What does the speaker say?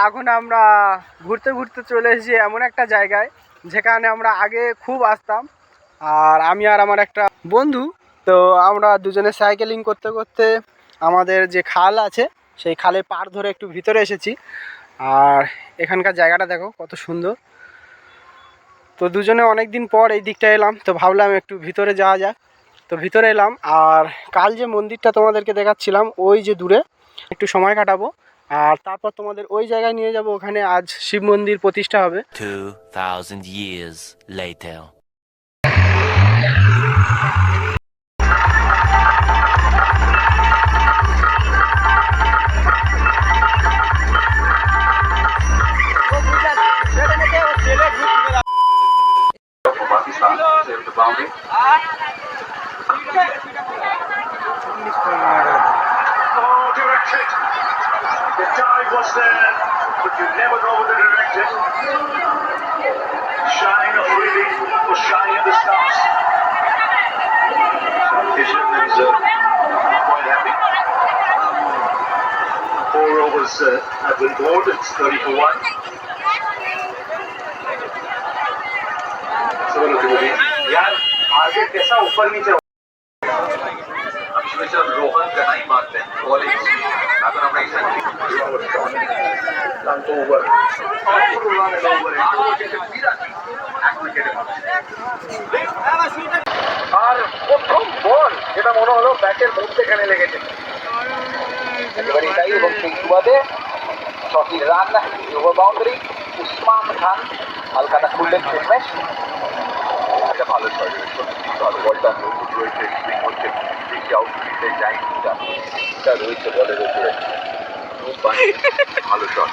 এখন আমরা ঘুরতে ঘুরতে চলে এসেছি এমন একটা জায়গায় যেখানে আমরা আগে খুব আসতাম, আর আমি আর আমার একটা বন্ধু। তো আমরা দুজনে সাইকেলিং করতে করতে আমাদের যে খাল আছে সেই খালের পাড় ধরে একটু ভিতরে এসেছি। আর এখানকার জায়গাটা দেখো কত সুন্দর। তো দুজনে অনেক দিন পর এই দিকটা এলাম, তো ভাবলাম একটু ভিতরে যাওয়া যাক। তো ভিতরে এলাম, আর কাল যে মন্দিরটা তোমাদেরকে দেখাচ্ছিলাম ওই যে দূরে একটু সময় কাটাবো, আর তারপর তোমাদের ওই জায়গায় নিয়ে যাব। ওখানে আজ শিব মন্দির প্রতিষ্ঠা হবে। 2000 years later. The tide was there, but you never know the direction. Shine of reading or shine of the stars. Vision is quite happy. 4 overs have been scored. It's 30 for 1. So look at it. यार आगे कैसा ऊपर नीचे अभिषेक रोहन का नहीं मारते हैं bowling अगर हम ऐसा तो ओवर আর প্রথম বল যেটা মনে হলো ব্যাটের মধ্যেখানে লেগেছে একেবারে তাই, এবং সেই সুবাদে সঠিক রান ওভার বাউন্ডারি উসমান খান হালকাটা খুললেন শেষমেশ। এটা ভালো শট, সত্যি ভালো বলটা নতুন রয়েছে, সুইং হচ্ছে, বেশি আউটফিল্ডে যায়নি, রয়েছে বলের উপরে ভালো শট।